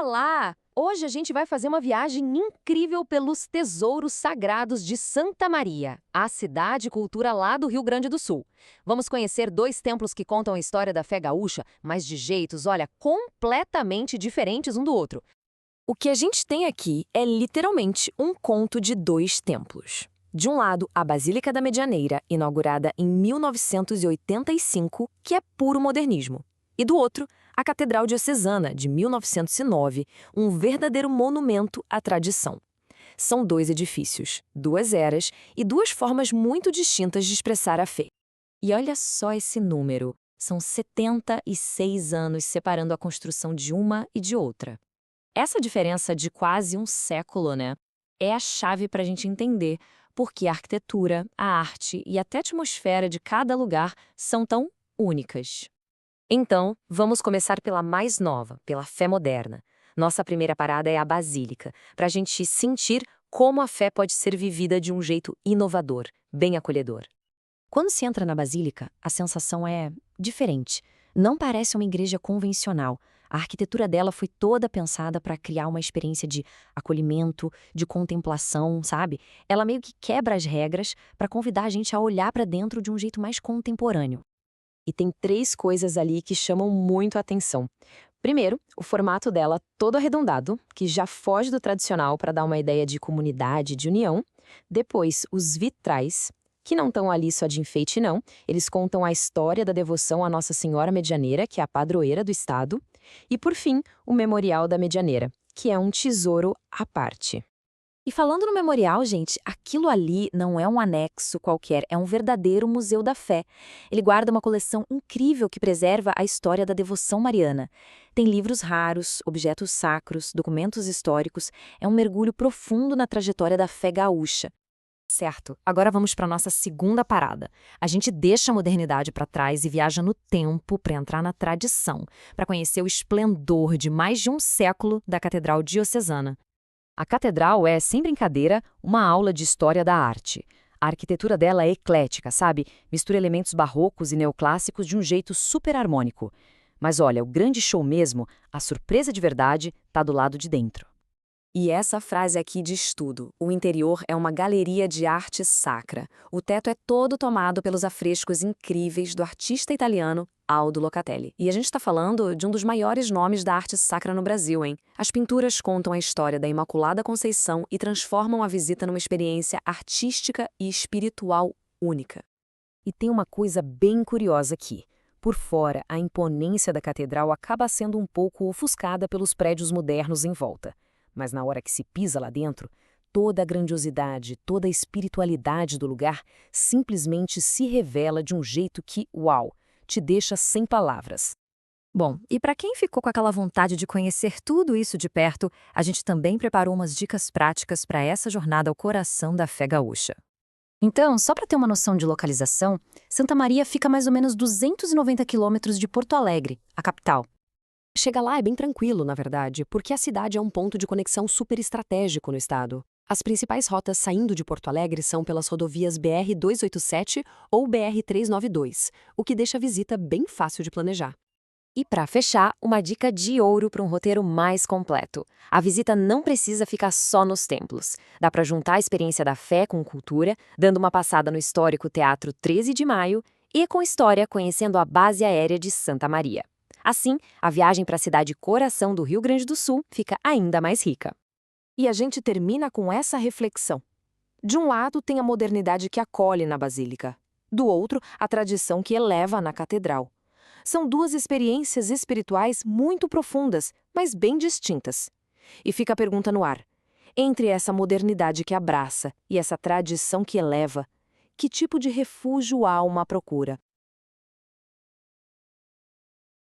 Olá! Hoje a gente vai fazer uma viagem incrível pelos tesouros sagrados de Santa Maria, a cidade e cultura lá do Rio Grande do Sul. Vamos conhecer dois templos que contam a história da fé gaúcha, mas de jeitos, olha, completamente diferentes um do outro. O que a gente tem aqui é literalmente um conto de dois templos. De um lado, a Basílica da Medianeira, inaugurada em 1985, que é puro modernismo. E do outro, a Catedral Diocesana, de 1909, um verdadeiro monumento à tradição. São dois edifícios, duas eras e duas formas muito distintas de expressar a fé. E olha só esse número: são 76 anos separando a construção de uma e de outra. Essa diferença de quase um século, né, é a chave para a gente entender por que a arquitetura, a arte e até a atmosfera de cada lugar são tão únicas. Então, vamos começar pela mais nova, pela fé moderna. Nossa primeira parada é a Basílica, para a gente sentir como a fé pode ser vivida de um jeito inovador, bem acolhedor. Quando se entra na Basílica, a sensação é diferente. Não parece uma igreja convencional. A arquitetura dela foi toda pensada para criar uma experiência de acolhimento, de contemplação, sabe? Ela meio que quebra as regras para convidar a gente a olhar para dentro de um jeito mais contemporâneo. E tem três coisas ali que chamam muito a atenção. Primeiro, o formato dela todo arredondado, que já foge do tradicional para dar uma ideia de comunidade, de união. Depois, os vitrais, que não estão ali só de enfeite, não. Eles contam a história da devoção à Nossa Senhora Medianeira, que é a padroeira do estado. E, por fim, o Memorial da Medianeira, que é um tesouro à parte. E falando no memorial, gente, aquilo ali não é um anexo qualquer, é um verdadeiro museu da fé. Ele guarda uma coleção incrível que preserva a história da devoção mariana. Tem livros raros, objetos sacros, documentos históricos, é um mergulho profundo na trajetória da fé gaúcha. Certo, agora vamos para a nossa segunda parada. A gente deixa a modernidade para trás e viaja no tempo para entrar na tradição, para conhecer o esplendor de mais de um século da Catedral Diocesana. A catedral é, sem brincadeira, uma aula de história da arte. A arquitetura dela é eclética, sabe? Mistura elementos barrocos e neoclássicos de um jeito super harmônico. Mas olha, o grande show mesmo, a surpresa de verdade, tá do lado de dentro. E essa frase aqui diz tudo. O interior é uma galeria de arte sacra. O teto é todo tomado pelos afrescos incríveis do artista italiano Aldo Locatelli. E a gente está falando de um dos maiores nomes da arte sacra no Brasil, hein? As pinturas contam a história da Imaculada Conceição e transformam a visita numa experiência artística e espiritual única. E tem uma coisa bem curiosa aqui. Por fora, a imponência da catedral acaba sendo um pouco ofuscada pelos prédios modernos em volta. Mas na hora que se pisa lá dentro, toda a grandiosidade, toda a espiritualidade do lugar simplesmente se revela de um jeito que, uau, te deixa sem palavras. Bom, e para quem ficou com aquela vontade de conhecer tudo isso de perto, a gente também preparou umas dicas práticas para essa jornada ao coração da fé gaúcha. Então, só para ter uma noção de localização, Santa Maria fica a mais ou menos 290 quilômetros de Porto Alegre, a capital. Chegar lá é bem tranquilo, na verdade, porque a cidade é um ponto de conexão super estratégico no estado. As principais rotas saindo de Porto Alegre são pelas rodovias BR-287 ou BR-392, o que deixa a visita bem fácil de planejar. E para fechar, uma dica de ouro para um roteiro mais completo. A visita não precisa ficar só nos templos. Dá para juntar a experiência da fé com cultura, dando uma passada no histórico Teatro 13 de Maio e com história conhecendo a base aérea de Santa Maria. Assim, a viagem para a cidade coração do Rio Grande do Sul fica ainda mais rica. E a gente termina com essa reflexão. De um lado, tem a modernidade que acolhe na Basílica. Do outro, a tradição que eleva na Catedral. São duas experiências espirituais muito profundas, mas bem distintas. E fica a pergunta no ar. Entre essa modernidade que abraça e essa tradição que eleva, que tipo de refúgio a alma procura?